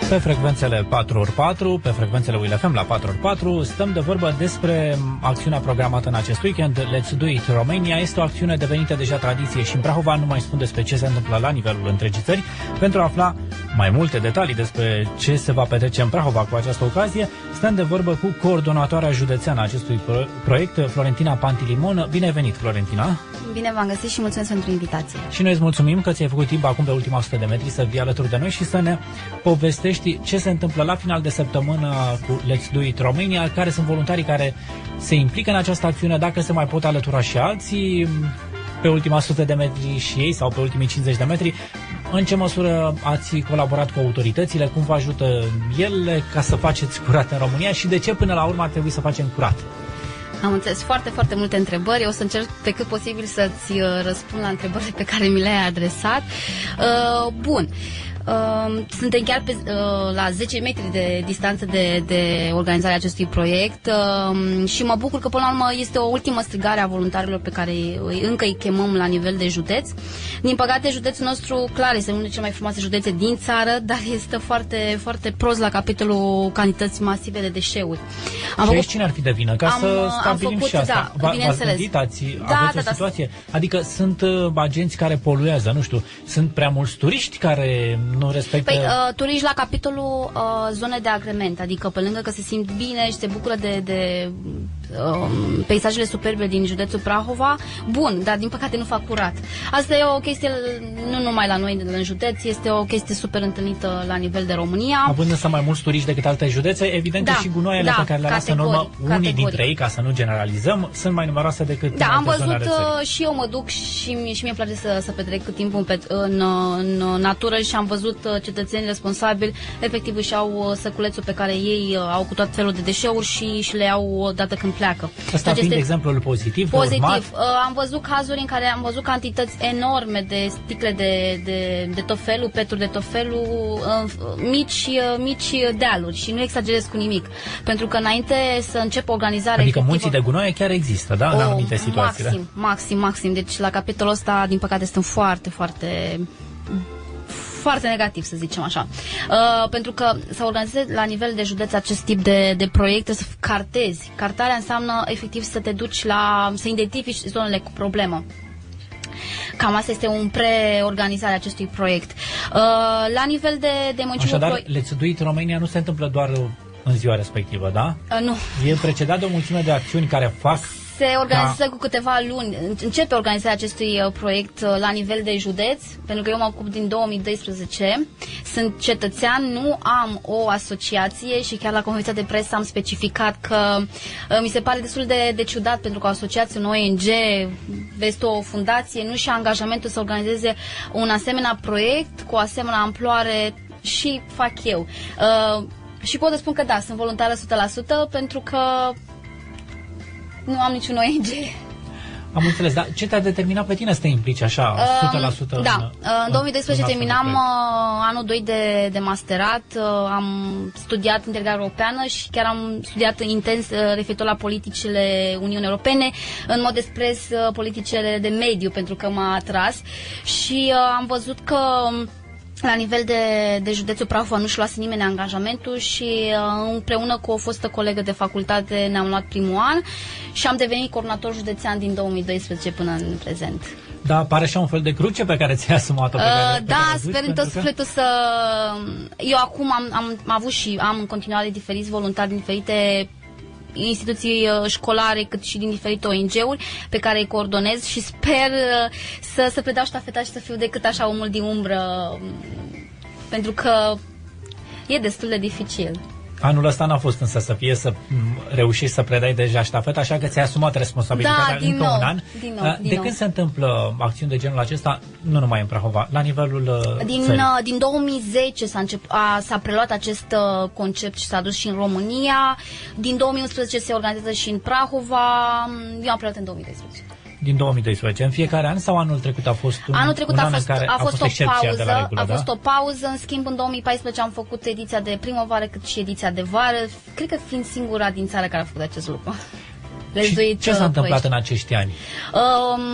Pe frecvențele 4x4, pe frecvențele ULFM la 4x4, stăm de vorbă despre acțiunea programată în acest weekend. Let's Do It Romania este o acțiune devenită deja tradiție și în Prahova. Nu mai spun despre ce se întâmplă la nivelul întregii țări. Pentru a afla mai multe detalii despre ce se va petrece în Prahova cu această ocazie, stăm de vorbă cu coordonatoarea județeană a acestui proiect, Florentina Pantilimon. Bine ai venit, Florentina! Bine v-am găsit și mulțumesc pentru invitație. Și noi îți mulțumim că ți-ai făcut timp acum pe ultima 100 de metri să vii alături de noi și să ne povestești ce se întâmplă la final de săptămână cu Let's Do It Romania, care sunt voluntarii care se implică în această acțiune, dacă se mai pot alătura și alții pe ultima 100 de metri și ei sau pe ultimii 50 de metri. În ce măsură ați colaborat cu autoritățile? Cum vă ajută ele ca să faceți curat în România și de ce până la urmă ar trebui să facem curat? Am înțeles foarte multe întrebări. O să încerc pe cât posibil să-ți răspund la întrebările pe care mi le-ai adresat. Bun. Suntem chiar la 10 metri de distanță de organizarea acestui proiect și mă bucur că până la urmă este o ultimă strigare a voluntarilor pe care încă îi chemăm la nivel de județ. Din păcate, județul nostru, clar, este unul dintre cele mai frumoase județe din țară, dar este foarte prost la capitolul cantități masive de deșeuri. Și aici cine ar fi de vină? Ca să stabilim și asta. V-ați gândit? Ați avut o situație? Adică sunt agenți care poluează, nu știu, sunt prea mulți turiști care nu respectă... Păi, turiști la capitolul zone de agrement, adică pe lângă că se simt bine și se bucură de peisajele superbe din județul Prahova, bun, dar din păcate nu fac curat. Asta e o chestie, nu numai la noi în județ, este o chestie super întâlnită la nivel de România. Având însă mai mulți turiști decât alte județe, evident că și gunoaiele pe care le lasă în urmă unii dintre ei, ca să nu generalizăm, sunt mai numeroase decât în am alte văzut zone și eu mă duc și mie îmi place să petrec timpul în natură și am văzut cetățeni responsabili, efectiv își au săculețul pe care ei au cu tot felul de deșeuri și le iau odată când pleacă. Asta fiind exemplul pozitiv. Am văzut cazuri în care am văzut cantități enorme de sticle de tot felul, peturi de tot felul, mici dealuri și nu exagerez cu nimic. Pentru că înainte să încep organizarea adică munții de gunoaie chiar există, da? În anumite situații. Maxim. Deci la capitolul ăsta, din păcate, suntem foarte negativ, să zicem așa. Pentru că să organizezi la nivel de județ acest tip de proiecte, să cartezi. Cartarea înseamnă efectiv să te duci să identifici zonele cu problemă. Cam asta este un preorganizare a acestui proiect. La nivel de municipiu... Așadar, Let's Do It Romania nu se întâmplă doar în ziua respectivă, da? Nu. E precedat de o mulțime de acțiuni care fac... Se organizează cu câteva luni. Începe organizarea acestui proiect la nivel de județ, pentru că eu mă ocup din 2012. Sunt cetățean, nu am o asociație și chiar la conferința de presă am specificat că mi se pare destul de ciudat, pentru că o asociație, un ONG, este o fundație, nu și-a angajamentul să organizeze un asemenea proiect cu o asemenea amploare și fac eu. Și pot să spun că da, sunt voluntară 100% pentru că nu am niciun ONG. Am înțeles, dar ce te-a determinat pe tine să te implici așa, 100%? Da, în 2012 terminam anul 2 de masterat, am studiat integrare europeană și chiar am studiat intens referitor la politicile Uniunii Europene, în mod expres politicile de mediu, pentru că m-a atras și am văzut că la nivel de județul Prahova nu-și luase nimeni angajamentul și împreună cu o fostă colegă de facultate ne-am luat primul an și am devenit coordonator județean din 2012 până în prezent. Da, pare așa un fel de cruce pe care ți-ai asumat-o. Da, sper în tot sufletul să... Eu acum am avut și am în continuare diferiți voluntari din diferite instituții școlare, cât și din diferite ONG-uri pe care îi coordonez și sper să predau ștafeta și să fiu decât așa omul din umbră, pentru că e destul de dificil. Anul ăsta n-a fost însă să reușești să predai deja ștafeta, așa că ți-ai asumat responsabilitatea încă un an. De când se întâmplă acțiuni de genul acesta, nu numai în Prahova, la nivelul din 2010 s-a preluat acest concept și s-a dus și în România. Din 2011 se organizează și în Prahova. Eu am preluat în 2012. Din 2012. În fiecare an sau anul trecut a fost un an în care a fost o pauză, de la regulă, a fost o pauză, în schimb în 2014 am făcut ediția de primăvară cât și ediția de vară, cred că fiind singura din țară care a făcut acest lucru. lezduit. Ce s-a întâmplat în acești ani?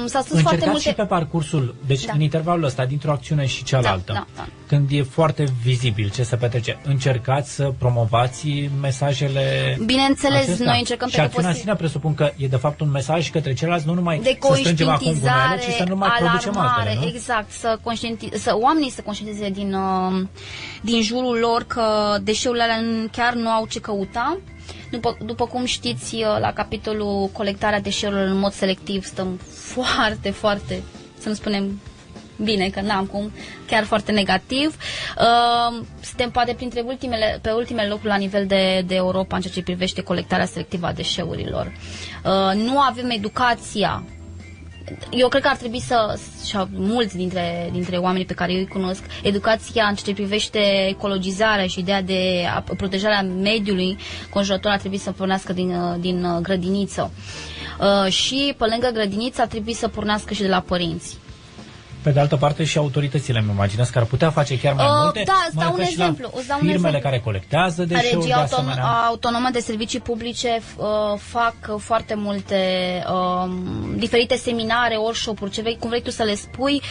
S-a strâns foarte multe... și pe parcursul, deci în intervalul ăsta, dintr-o acțiune și cealaltă, când e foarte vizibil ce se petrece, încercați să promovați mesajele. Bineînțeles, acestea? Noi încercăm și acțiunea în sine presupun că e de fapt un mesaj către ceilalți, nu numai de să strângem acum gunoaiele, ci să nu mai producem altele, nu? Exact, să oamenii să conștientizeze din jurul lor că deșeurile alea chiar nu au ce căuta. După cum știți, la capitolul colectarea deșeurilor în mod selectiv stăm foarte, foarte, să nu spunem bine, că n-am cum, chiar foarte negativ. Suntem poate pe ultimele locuri la nivel de Europa în ceea ce privește colectarea selectivă a deșeurilor. Nu avem educația. Eu cred că ar trebui și mulți dintre oamenii pe care eu îi cunosc, educația în ceea ce privește ecologizarea și ideea de protejarea mediului conjurător ar trebui să pornească din grădiniță. Și pe lângă grădiniță ar trebui să pornească și de la părinți. Pe de altă parte și autoritățile, îmi imaginez, că ar putea face chiar mai multe. Da, îți dau un exemplu. Firmele care colectează deșeuri, de asemenea. Autonome de servicii publice fac foarte multe diferite seminare, workshop-uri, cum vrei tu să le spui,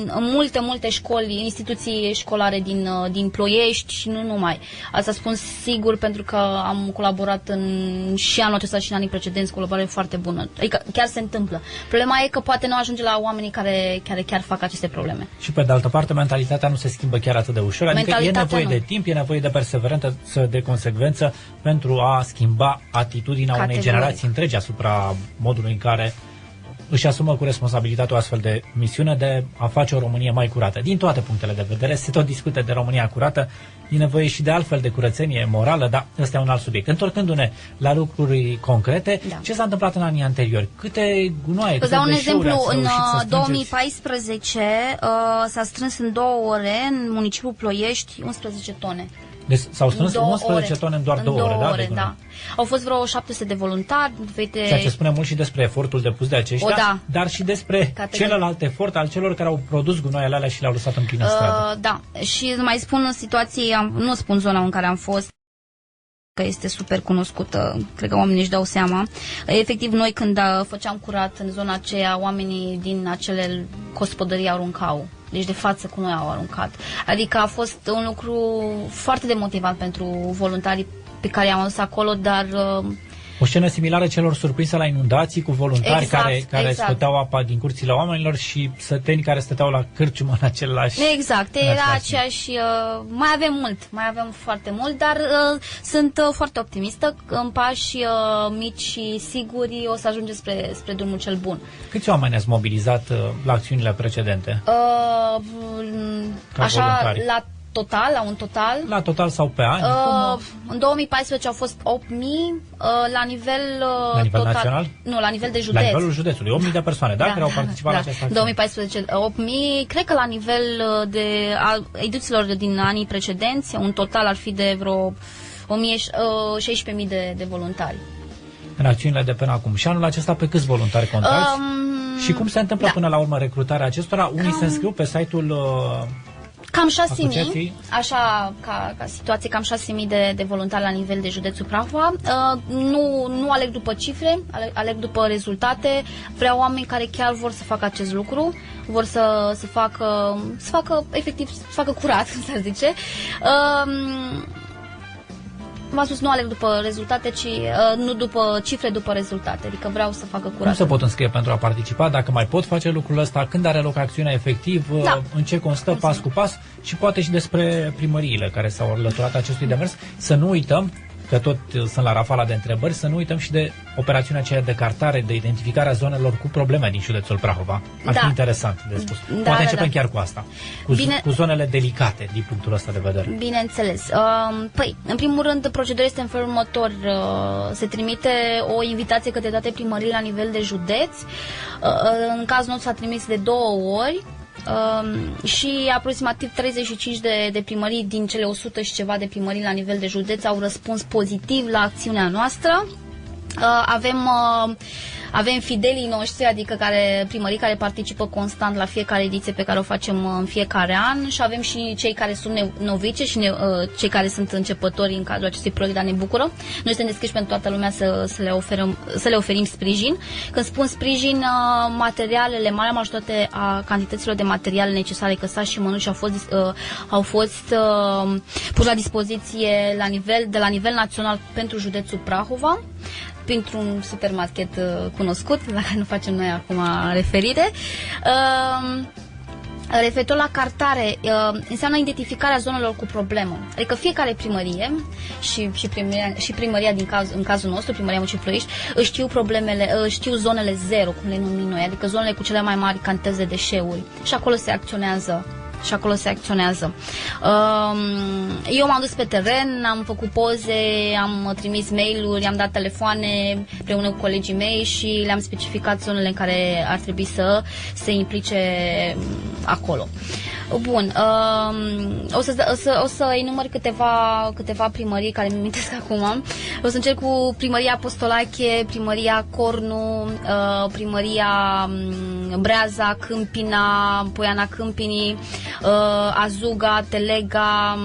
în multe școli, instituții școlare din Ploiești și nu numai. Asta spun sigur pentru că am colaborat și anul acesta și în anii precedenți, colaborare foarte bună. Adică chiar se întâmplă. Problema e că poate nu ajunge la oamenii care chiar fac aceste probleme. Și pe de altă parte, mentalitatea nu se schimbă chiar atât de ușor, adică e nevoie de timp, e nevoie de perseverență, de consecvență pentru a schimba atitudinea unei generații întregi asupra modului în care își asumă cu responsabilitate o astfel de misiune de a face o Românie mai curată. Din toate punctele de vedere, se tot discută de România curată, e nevoie și de altfel de curățenie morală, dar ăsta e un alt subiect. Întorcându-ne la lucruri concrete, ce s-a întâmplat în anii anteriori? Câte gunoaie, câte deșeuri ați reușit să strângeți? În 2014 s-a strâns în 2 ore în municipiul Ploiești 11 tone. Deci s-au strâns 11 tone în doar 2 ore, da? Au fost vreo 700 de voluntari. Ceea ce spune mult și despre efortul depus de aceștia, dar și despre celălalt efort al celor care au produs gunoaiele alea și le-au lăsat în plină stradă. Da, și mai spun situații, nu spun zona în care am fost, că este super cunoscută, cred că oamenii își dau seama. Efectiv, noi când făceam curat în zona aceea, oamenii din acele gospodării aruncau. Deci de față cu noi au aruncat. Adică a fost un lucru foarte demotivant pentru voluntarii pe care i-am adus acolo, dar... O scenă similară celor surprinse la inundații, cu voluntari care scoteau apa din curțile oamenilor și săteni care stăteau la cârciumă în același... Exact, era aceeași... mai avem foarte mult, dar sunt foarte optimistă. În pași mici și siguri o să ajungem spre drumul cel bun. Câți oameni ați mobilizat la acțiunile precedente? Așa, la un total. La total sau pe ani? În 2014 au fost 8.000, la nivel total, național? Nu, la nivel de județ. La nivelul județului, 8.000 de persoane, care au participat la această acțiune. 2014, 8.000, cred că la nivel de edițiilor din anii precedenți, un total ar fi de vreo 16.000 de voluntari. În acțiunile de până acum. Și anul acesta pe câți voluntari contați? Și cum se întâmplă până la urmă recrutarea acestora? Unii se înscriu pe site-ul... Cam 6.000, așa ca situație, cam 6.000 de voluntari la nivel de județul Prahova. Nu aleg după cifre, aleg după rezultate. Vreau oameni care chiar vor să facă acest lucru, vor să facă efectiv, să facă curat, să zice. V-am spus, nu aleg după rezultate, ci nu după cifre, după rezultate. Adică vreau să facă curat. Cum se pot înscrie pentru a participa? Dacă mai pot face lucrul ăsta? Când are loc acțiunea efectiv? În ce constă pas cu pas? Și poate și despre primăriile care s-au alăturat acestui demers. Să nu uităm, că tot sunt la rafala de întrebări, să nu uităm și de operațiunea aceea de cartare, de identificare a zonelor cu probleme din județul Prahova. Ar fi interesant de spus. Poate începem chiar cu asta, cu zonele delicate din punctul ăsta de vedere. Bineînțeles. Păi, în primul rând, procedura este în felul următor. Se trimite o invitație către toate primăriile la nivel de județ. În cazul nostru s-a trimis de 2 ori. Și aproximativ 35 de primării din cele 100 și ceva de primării la nivel de județ au răspuns pozitiv la acțiunea noastră. Avem Avem fidelii noștri, adică primării care participă constant la fiecare ediție pe care o facem în fiecare an, și avem și cei care sunt novice și cei care sunt începători în cadrul acestui proiect, dar ne bucură. Noi suntem deschiși pentru toată lumea să le oferim sprijin. Când spun sprijin, materialele, marea majoritate a cantităților de materiale necesare, că saci și mănuși au fost pus la dispoziție de la nivel național pentru județul Prahova, printr-un supermarket cunoscut, la care nu facem noi acum referire. Referitor la cartare, înseamnă identificarea zonelor cu problemă. Adică fiecare primărie și primăria în cazul nostru, Primăria Municipiului Ploiești, știu problemele, știu zonele zero, cum le numim noi, adică zonele cu cele mai mari cantități de deșeuri. Și acolo se acționează. Eu m-am dus pe teren, am făcut poze, am trimis mail-uri, am dat telefoane împreună cu colegii mei și le-am specificat zonele în care ar trebui să se implice acolo. Bun, o să enumăr câteva primării care mi amintesc acum. O să încep cu Primăria Apostolache, Primăria Cornu, Primăria Breaza, Câmpina, Poiana Câmpinii, Azuga, Telega,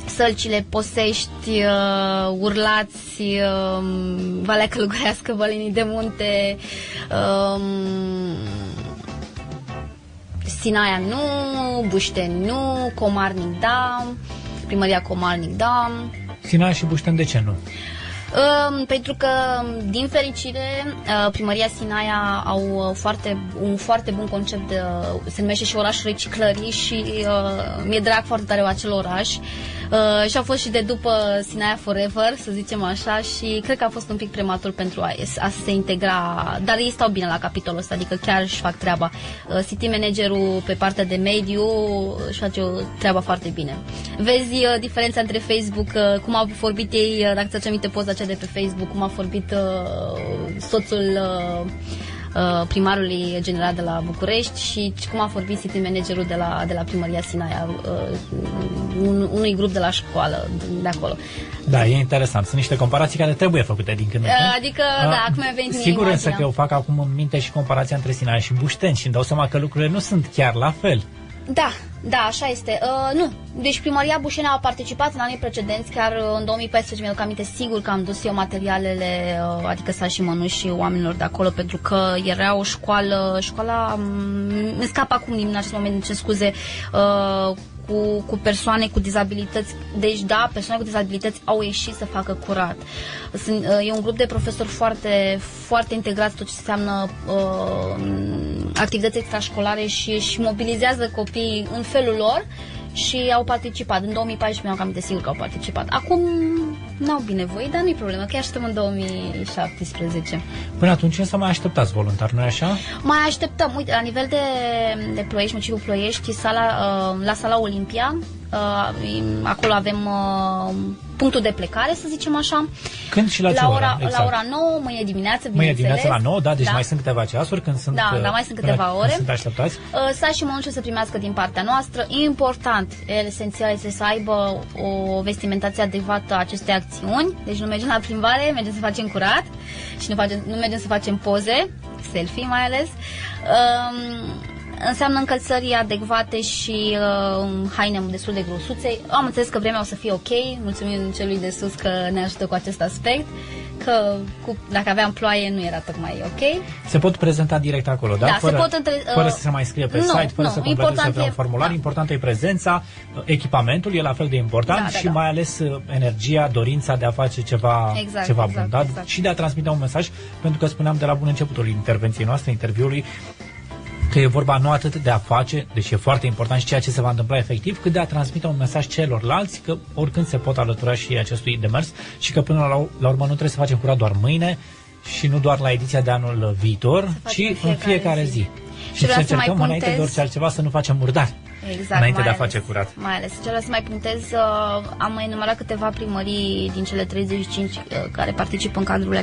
Sălcile, Posești, Urlați, Valea Călugărească, Vălinii de Munte, Sinaia nu, Bușteni nu, Comarnic da, Primăria Comarnic da. Sinaia și Bușteni de ce nu? Pentru că, din fericire, Primăria Sinaia au un foarte bun concept, se numește și orașul reciclării și mi-e drag foarte tare acel oraș. Și a fost și de după Sinaia Forever, să zicem așa, și cred că a fost un pic prematur pentru a se integra, dar ei stau bine la capitolul ăsta, adică chiar își fac treaba. City managerul pe partea de mediu își face o treaba foarte bine. Vezi diferența între Facebook, cum au vorbit ei, dacă ți-ați aminte poza aceea de pe Facebook, cum a vorbit soțul primarului general de la București și cum a vorbit city managerul de la Primăria Sinaia, unui grup de la școală de acolo. Da, e interesant. Sunt niște comparații care trebuie făcute din când în când. Adică, da, acum a venit sigur însă că eu fac acum în minte și comparația între Sinaia și Bușteni și îmi dau seama că lucrurile nu sunt chiar la fel. Da, așa este. Nu. Deci Primăria Bușeni a participat în anii precedenți, chiar în 2014, mi-aduc aminte, sigur că am dus eu materialele, adică saci și mănuși oamenilor de acolo, pentru că era o școala, îmi scapă acum în acest moment, ce scuze, cu persoane cu dizabilități. Deci da, persoane cu dizabilități au ieșit să facă curat. E un grup de profesori foarte, foarte integrați, tot ce înseamnă activități extrașcolare și mobilizează copiii în felul lor și au participat. În 2014 mi-am cam de sigur că au participat. Acum n-au binevoie, dar nu-i problemă, că așteptăm în 2017. Până atunci însă mai așteptați voluntari, nu-i așa? Mai așteptăm. Uite, la nivel de Ploiești, municipiul Ploiești, la sala Olimpia, acolo avem punctul de plecare, să zicem așa. Când și la ce ora? Exact. La ora 9, mâine dimineață, Mâine dimineață la 9, da, deci mai sunt câteva ceasuri când sunt. Da, mai sunt câteva ore. Sunt așteptați. Saci și mănuși să primească din partea noastră. Important, esențial este să aibă o vestimentație adecvată acestei acțiuni. Deci nu mergem la plimbare, mergem să facem curat și nu mergem să facem poze, selfie mai ales. Înseamnă încălțări adecvate și haine destul de grosuțe. Am înțeles că vremea o să fie ok. Mulțumim celui de sus că ne ajută cu acest aspect. Că dacă aveam ploaie nu era tocmai ok. Se pot prezenta direct acolo, da? Da, fără să se mai scrie pe site, fără să completeze un formular. Da. Important e prezența, echipamentul e la fel de important și mai ales energia, dorința de a face ceva bun. Da? Exact. Și de a transmite un mesaj, pentru că spuneam de la bun începutul intervenției noastre, interviului, că e vorba nu atât de a face, deci e foarte important și ceea ce se va întâmpla efectiv, cât de a transmite un mesaj celorlalți că oricând se pot alătura și acestui demers și că până la urmă nu trebuie să facem curat doar mâine și nu doar la ediția de anul viitor, ci în fiecare zi. Și să încercăm înainte de orice altceva să nu facem murdari. Exact, înainte de a face curat. Mai ales. Ce vreau să mai punctez, am enumerat câteva primării din cele 35 care participă în cadrul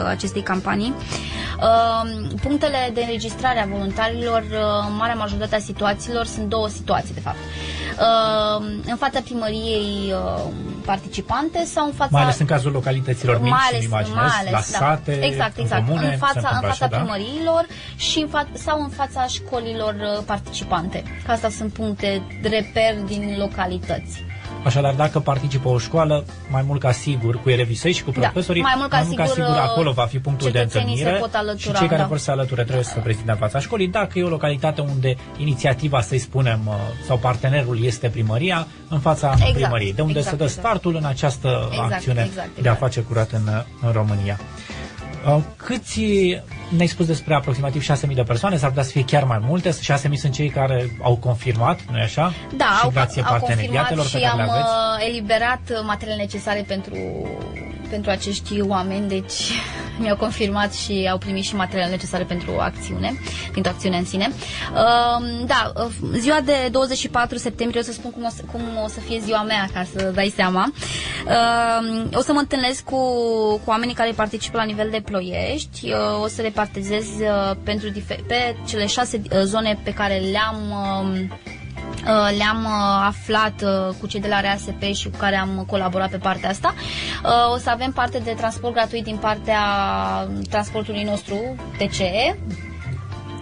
acestei campanii. Punctele de înregistrare a voluntarilor, marea majoritate a situațiilor, sunt două situații, de fapt. În fața primăriei participante sau în fața... Mai ales în cazul localităților mici, îmi imaginez, la sate, exact, în comune, în fața primăriilor și sau în fața școlilor participante. Că asta sunt puncte de reper din localități. Așadar, dacă participă o școală, mai mult ca sigur, cu elevii săi și cu profesorii, mai mult ca sigur acolo va fi punctul de întâlnire și cei care vor să alăture trebuie să se prezinte în fața școlii. Dacă e o localitate unde inițiativa, să-i spunem, sau partenerul este primăria, în fața primăriei, de unde se dă startul în această acțiune de a face curat în România. Câți, ne-ai spus despre aproximativ 6.000 de persoane, s-ar putea să fie chiar mai multe, 6.000 sunt cei care au confirmat, nu-i așa? Da, și grație parteneriatelor și am eliberat materiile necesare pentru acești oameni, deci mi-au confirmat și au primit și materiile necesare pentru pentru acțiune în sine. Da, ziua de 24 septembrie, o să spun cum o să fie ziua mea, ca să dai seama. O să mă întâlnesc cu oamenii care participă la nivel de Ploiești, o să repartizez pe cele 6 zone pe care le-am aflat cu cei de la RASP și cu care am colaborat pe partea asta. O să avem parte de transport gratuit din partea transportului nostru, TCE.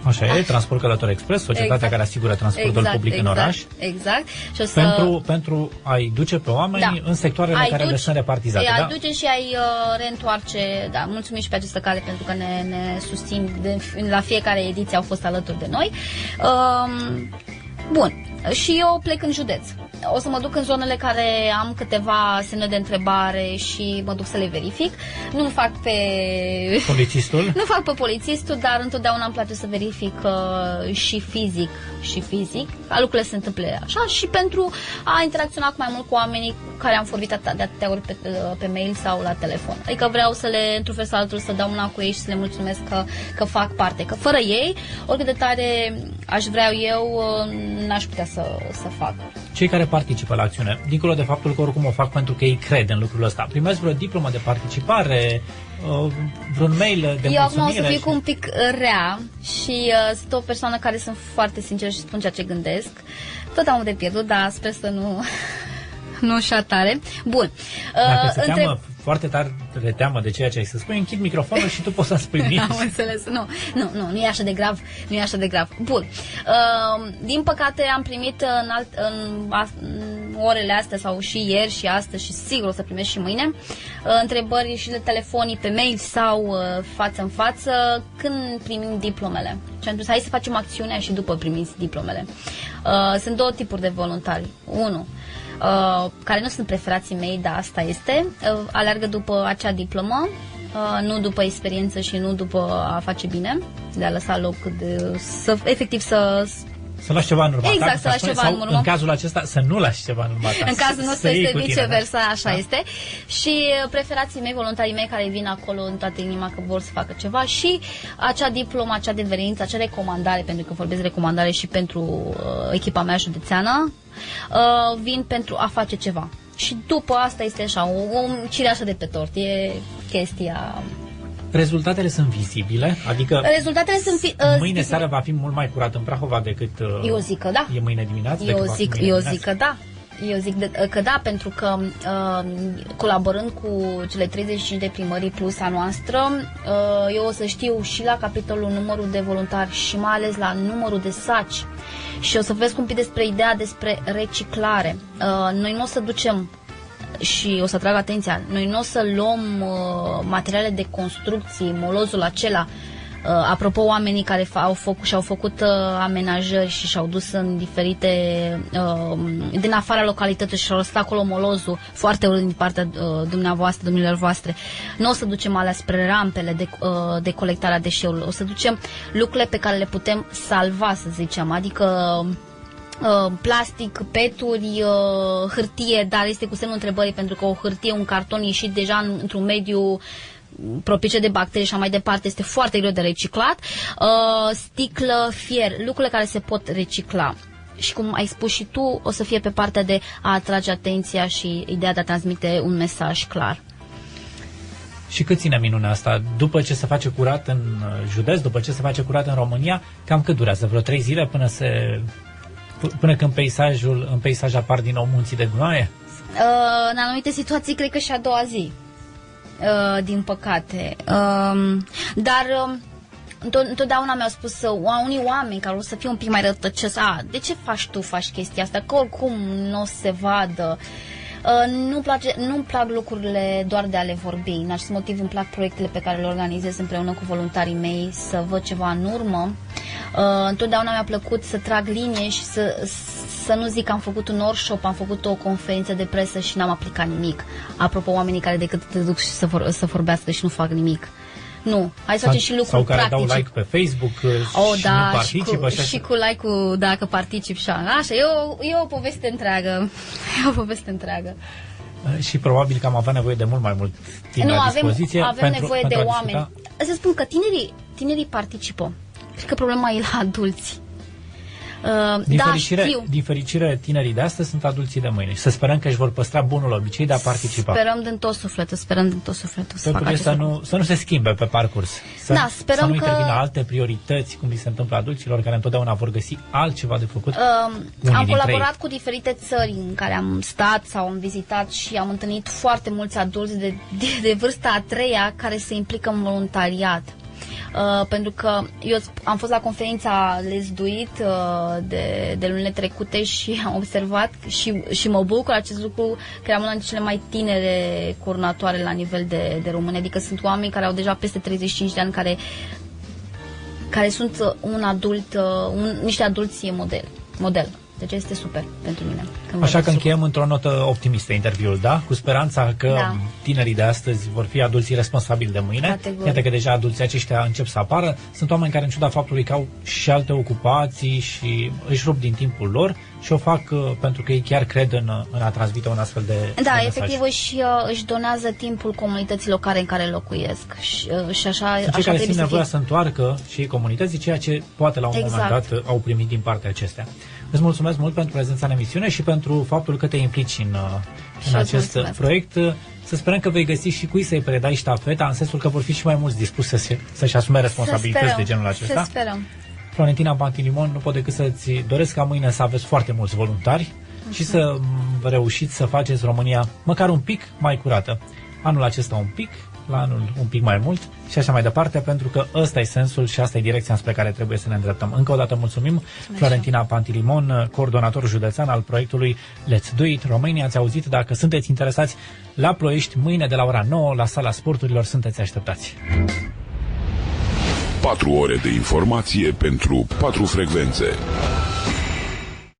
Așa e, Transport Călător Express, societatea care asigură transportul public în oraș. Exact. Și o să... pentru a-i duce pe oameni în sectoarele care le sunt repartizate. Ai duce și ai reîntoarce. Da, mulțumim și pe această cale pentru că ne susțin la fiecare ediție, au fost alături de noi. Bun. Și eu plec în județ. O să mă duc în zonele care am câteva semne de întrebare și mă duc să le verific. Nu fac pe polițistul. Nu fac pe polițistul, dar întotdeauna îmi place să verific și fizic. Lucrurile se întâmplă așa și pentru a interacționa cu mai mult cu oamenii care am vorbit de atâtea ori pe mail sau la telefon. Adică vreau să le, într-un fel sau altul, să dau mâna cu ei și să le mulțumesc că fac parte. Că fără ei, oricât de tare aș vrea eu, n-aș putea să fac. Cei care participă la acțiune, dincolo de faptul că oricum o fac pentru că ei cred în lucrul ăsta, primesc vreo diplomă de participare, vreun mail de mulțumire? Eu acum o să fiu cu un pic rea și sunt o persoană care sunt foarte sinceră și spun ceea ce gândesc. Tot am de pierdut, dar sper să nu așa tare. Bun. Dacă se teamă foarte tare de teamă de ceea ce ai să spui, închid microfonul și tu poți să spui mie. Am înțeles. Nu e așa de grav. Nu e așa de grav. Bun. Din păcate am primit în orele astea sau și ieri și astăzi și sigur o să primesc și mâine întrebări și de telefonii pe mail sau față în față când primim diplomele. Și am zis, hai să facem acțiunea și după primiți diplomele. Sunt două tipuri de voluntari. Unu, care nu sunt preferații mei, dar asta este, aleargă după acea diplomă, nu după experiență și nu după a face bine, de a lăsa loc efectiv să lași ceva în urma exact, ta, să lași ceva în urmă. În cazul acesta să nu lași ceva în urma ta. În cazul nostru este viceversa, așa este. Și preferații mei, voluntarii mei care vin acolo în toată inima că vor să facă ceva și acea diplomă, acea adeverință, acea recomandare, pentru că vorbesc de recomandare și pentru echipa mea județeană, vin pentru a face ceva. Și după asta este așa, o cireașă de pe tort, e chestia... Rezultatele sunt vizibile? Adică rezultatele sunt mâine seara va fi mult mai curat în Prahova decât eu zic că da. E mâine dimineață? Eu zic că da. Eu zic că da, pentru că colaborând cu cele 35 de primării plus a noastră, eu o să știu și la capitolul numărul de voluntari și mai ales la numărul de saci și o să vezi un pic despre ideea despre reciclare. Noi nu o să ducem și o să trag atenția, noi nu o să luăm materiale de construcții, molozul acela. Apropo, oamenii care și-au făcut amenajări și și-au dus în diferite din afara localității și și-au lăsat acolo molozul foarte urât din partea dumneavoastră, domnilor voastre, nu o să ducem alea spre rampele de colectare a deșeurilor, o să ducem lucrurile pe care le putem salva, să zicem, adică plastic, peturi, hârtie, dar este cu semnul întrebării pentru că o hârtie, un carton ieșit deja într-un mediu propice de bacterii și așa mai departe este foarte greu de reciclat, sticlă, fier, lucrurile care se pot recicla. Și cum ai spus și tu, o să fie pe partea de a atrage atenția și ideea de a transmite un mesaj clar. Și cât ține minunea asta? După ce se face curat în județ, după ce se face curat în România, cam cât durează? Vreo 3 zile până se Până când în peisaj apar din nou munții de gunoaie? În anumite situații, cred că și a doua zi. Din păcate. Dar întotdeauna mi-au spus unii oameni care o să fie un pic mai rătăcioși: de ce faci chestia asta? Că oricum nu o să se vadă. Nu-mi plac lucrurile doar de a le vorbi. În acest motiv îmi plac proiectele pe care le organizez împreună cu voluntarii mei, să văd ceva în urmă. Întotdeauna mi-a plăcut să trag linie și să nu zic că am făcut un workshop, am făcut o conferință de presă și n-am aplicat nimic. Apropo, oamenii care decât te duc și să vorbească și nu fac nimic. Nu, hai să facem și lucruri practice. Sau care dau like pe Facebook și nu participă. Și cu like-ul dacă particip și așa. E o poveste întreagă. E o poveste întreagă. Și probabil că am avea nevoie de mult mai mult timp la dispoziție. Avem nevoie de oameni. Să spun că tinerii participă. Cred că problema e la adulți. Din fericire, tinerii de astăzi sunt adulții de mâine. Și să sperăm că își vor păstra bunul obicei de a participa. Sperăm din tot sufletul. Totul să nu se schimbe pe parcurs. Să nu intervină alte priorități, cum li se întâmplă adulților, care întotdeauna vor găsi altceva de făcut. Am colaborat cu diferite țări în care am stat sau am vizitat și am întâlnit foarte mulți adulți de vârsta a treia care se implică în voluntariat. Pentru că eu am fost la conferința Let's Do It de lunile trecute și am observat și mă bucur acest lucru, că eram una dintre cele mai tinere coordonatoare la nivel de români, adică sunt oameni care au deja peste 35 de ani care sunt un adult, niște adulți model. Deci este super pentru mine. Așa că încheiem într-o notă optimistă interviul, da? Cu speranța că tinerii de astăzi vor fi adulții responsabili de mâine. Categoric. Iată că deja adulții aceștia încep să apară. Sunt oameni care, în ciuda faptului că au și alte ocupații și își rup din timpul lor și o fac pentru că ei chiar cred în a transmite un astfel de mesaj. Efectiv își donează timpul comunității locale în care locuiesc. Și așa, cei care simt nevoia să întoarcă și comunității ceea ce poate la un moment dat au primit din partea acestea. Îți mulțumesc mult pentru prezența în emisiune și pentru faptul că te implici în acest proiect. Să sperăm că vei găsi și cui să-i predai ștafeta, în sensul că vor fi și mai mulți dispuși să-și asume responsabilități de genul acesta. Să sperăm. Florentina Pantilimon, nu pot decât să-ți doresc ca mâine să aveți foarte mulți voluntari și să reușiți să faceți România măcar un pic mai curată. Anul acesta un pic, la anul un pic mai mult și așa mai departe, pentru că ăsta e sensul și asta e direcția spre care trebuie să ne îndreptăm. Încă o dată mulțumim, Florentina Pantilimon, coordonator județean al proiectului Let's Do It Romania. Ați auzit, dacă sunteți interesați la Ploiești, mâine de la ora 9 la Sala Sporturilor sunteți așteptați. 4 ore de informație pentru 4 frecvențe.